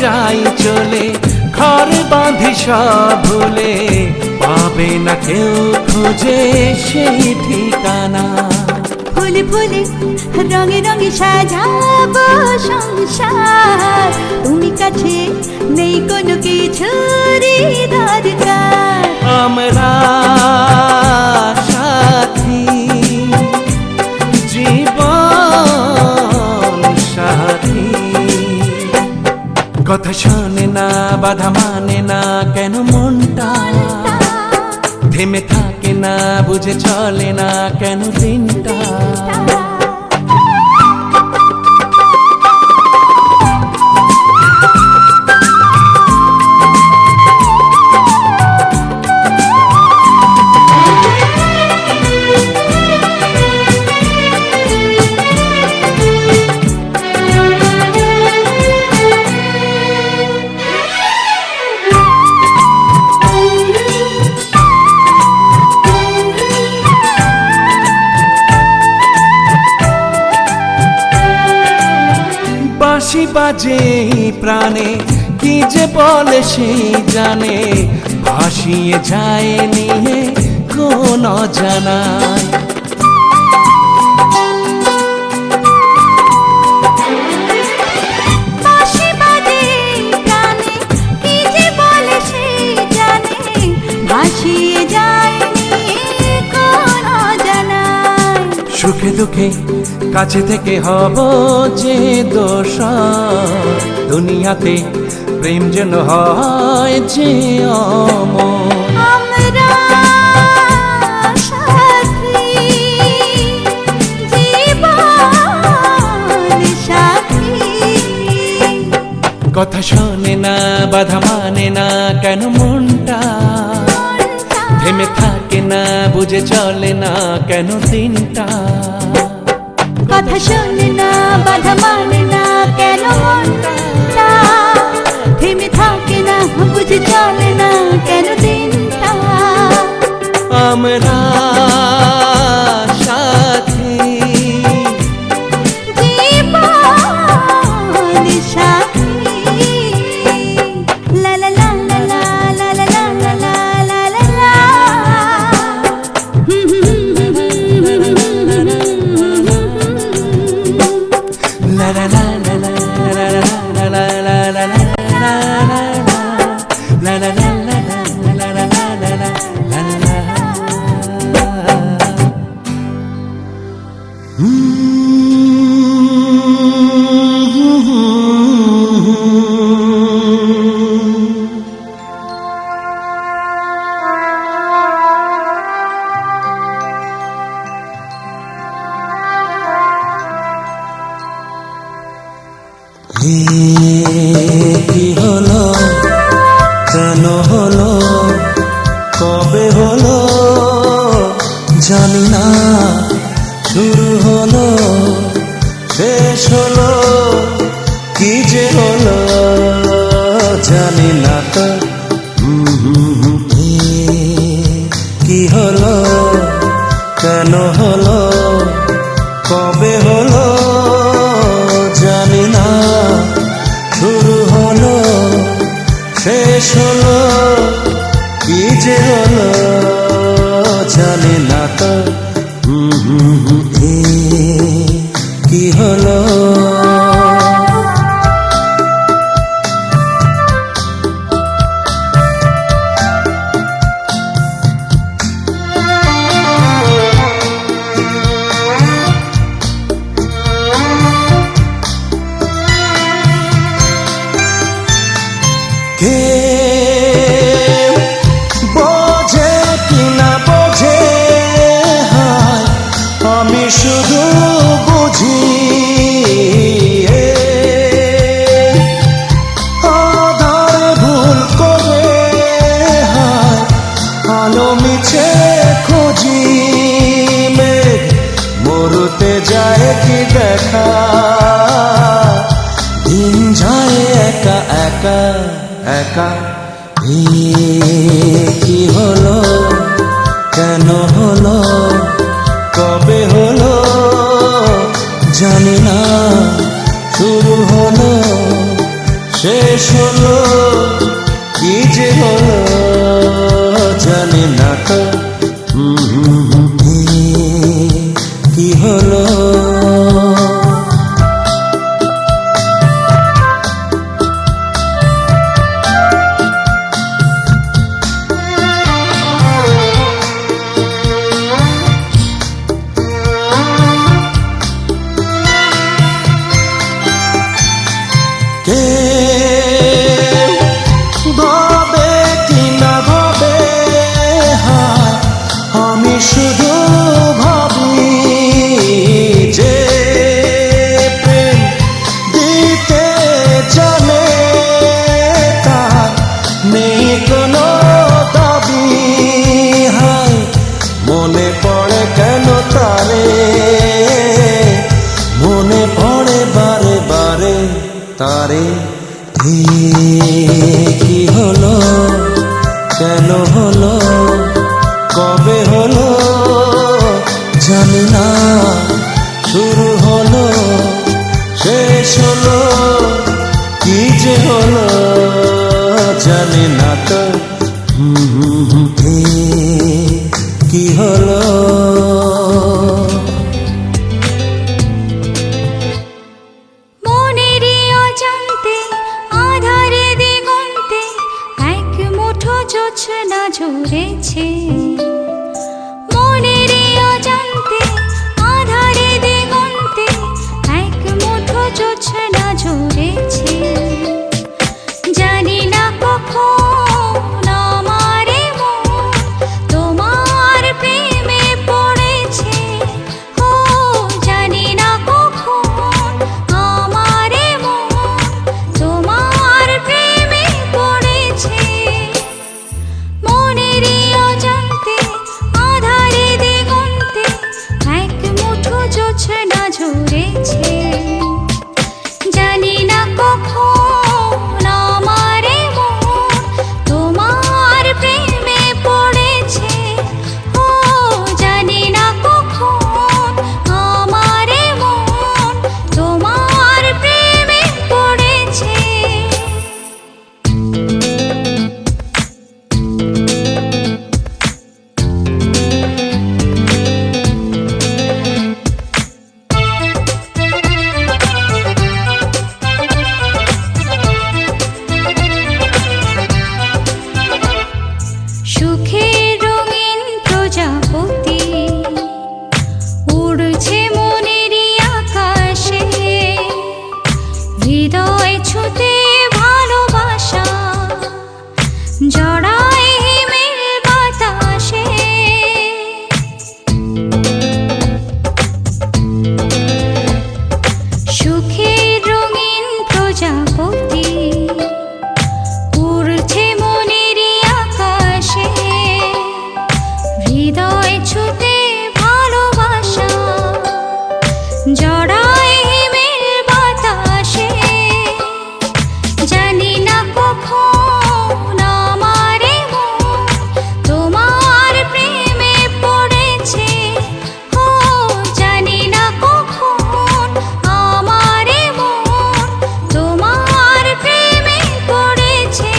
যাই চলে, ঘর বাঁধি সব ভুলে, পাবে না কেউ খুঁজে সেই ঠিকানা। ফুলে ফুলে রঙে রঙে সাজাবো সংসার, তুমি কাছে নেই কোনো কিছুরই দরকার। আমরা সাথী, জীবন সাথী, কথা শোনে না বাধা মানে না কেন মনটা, থেমে থাকে না বুঝে চলে না কেন দিনটা। বাঁশি বাজে প্রাণে, কি যে বলে সেই জানে, ভাসিয়ে যায় নিয়ে কোন অজানায়। বাঁশি বাজে প্রাণে, কি যে বলে সেই জানে, ভাসিয়ে যায় নিয়ে কোন অজানায়। সুখে দুঃখে কাছে থেকে হব যে দোষ, দুনিয়াতে প্রেম যেন হয় যে অমর। আমরা সাথী, জীবন সাথী, কথা শোনে না বাধা মানে না কেন মনটা, থেমে থাকে না বুঝে চলে না কেন দিনটা। কথা শোনে না বাধা মানে না কেন মনটা, থেমে থাকে না বুঝে চলে না কেন দিনটা। আমরা সাথী, জীবন সাথী, লা লা লা লা লা লা লা লা লা লা লা লা। la la la la la la la la la la la কি হলো, কেন হলো, কবে হলো জানি না, শুরু হলো শেষ হলো, কি যে হলো জানি না তো। কি হলো, কেন হলো, কবে হলো জানি না, শুরু হলো শেষ হলো, কি যে হলো জানি না তো। কি হলো, কেউ বোঝে কি না বোঝে, হায় আমি শুধু বুঝি, আধারে ভুল করে হায় আলো মিছে খুঁজি, মেঘ মরুতে যায় কি দেখা, দিন যায় একা একা একা। কি হলো, কেন হলো, কবে হলো জানি না, শুরু হলো শেষ শেষ হলো, কি যে হলো জানি না তো। কি হলো? কে ভাবে কি না ভাবে, হায় আমি শুধু ভাবি যে প্রেম দিতে জানে তার নেই কোনো দাবি। হায় মনে পড়ে কেন তারে, মনে পড়ে বারে বারে তারে। কি হলো, কেন হলো, কবে হলো জানি না। শুরু হলো, শেষ হলো, কি যে হলো জানি না তো। কি হলো? মনেরই অজান্তে আধারে দিগন্তে এক মুঠো জোছনা ঝরেছে। মনেরই অজান্তে আধারে দিগন্তে এক মুঠো জোছনা ঝরেছে। জানি না কখন আমারে মন তোমার প্রেমে পড়েছে। ও জানি না কখন আমারে মন তোমার প্রেমে পড়েছে। মনেরই অজান্তে আধারে দিগন্তে এক মুঠো জোছনা ঝরেছে। জানি না কখন আমারে মন তোমার প্রেমে পড়েছে। ও জানি না কখন আমারে মন তোমার প্রেমে পড়েছে। সুখের রঙিন প্রজাপতি উড়ছে মনেরই আকাশে। হৃদয় ছুঁতে ভালোবাসা জড়ায় হিমেল বাতাসে। সুখের রঙিন প্রজাপতি উড়ছে মনেরই আকাশে। হৃদয় ছুঁতে ভালোবাসা জড়ায় হিমেল বাতাসে। জানি না কখন আমারে মন তোমার প্রেমে পড়েছে। ও জানি না কখন আমারে মন তোমার প্রেমে পড়েছে।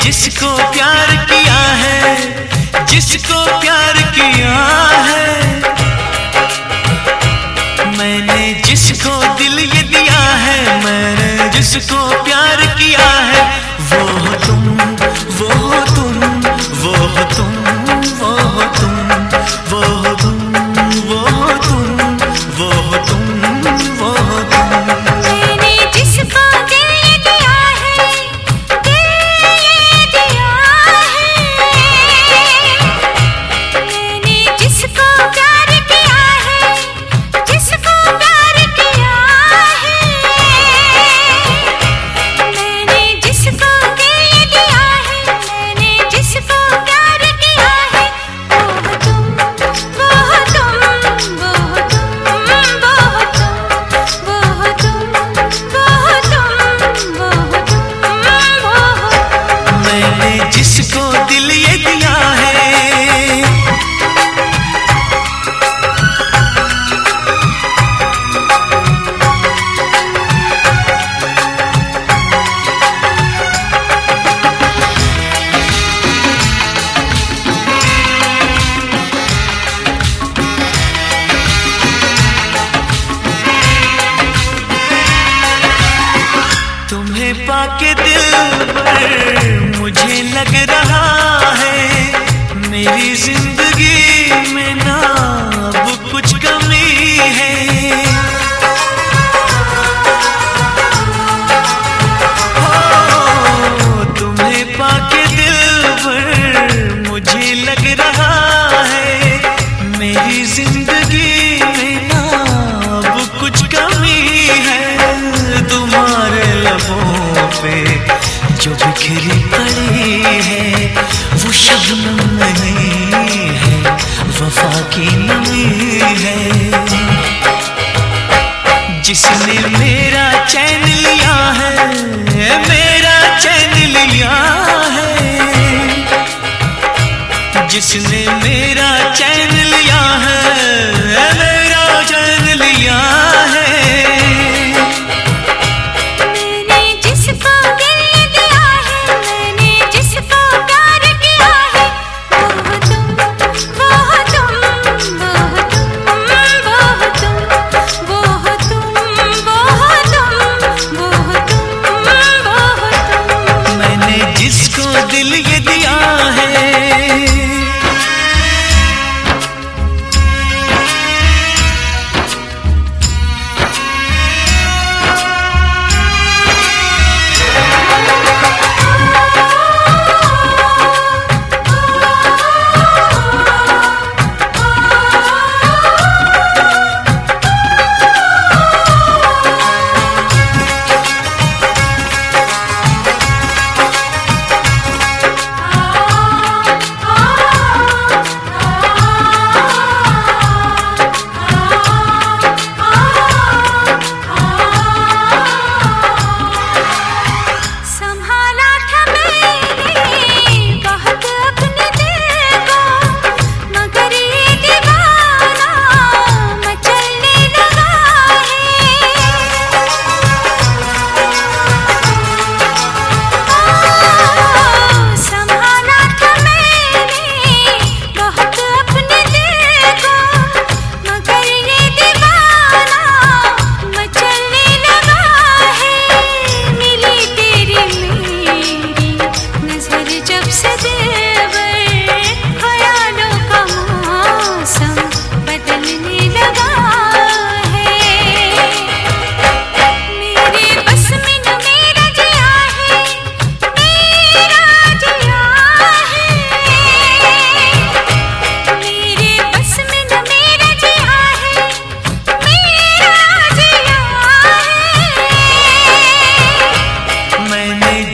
जिसको प्यार किया है, जिसको प्यार किया है, मैंने जिसको दिल ये दिया है, मैंने जिसको प्यार किया है, वो हो तुम, वो हो तुम, वो हो तुम, वो हो तुम, वो हो तुम, वो हो तुम, वो हो तुम, वो हो तुम। पाके दिल पर मुझे लग रहा है मेरी जिंदगी में ना अब कुछ कमी है। हो तुम्हें पाके दिल पर मुझे लग रहा है मेरी जिंदगी में ना अब कुछ कमी है। तुम्हारे लबों पे जो बिखरी पड़ी है वो शबनम नहीं है, वफा की नमी है। जिसने मेरा चैन लिया है, मेरा चैन लिया है, जिसने मेरा चैन लिया है, मेरा चैन लिया है।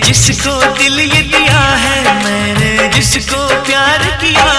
जिसको दिल ये दिया है, मैंने जिसको प्यार किया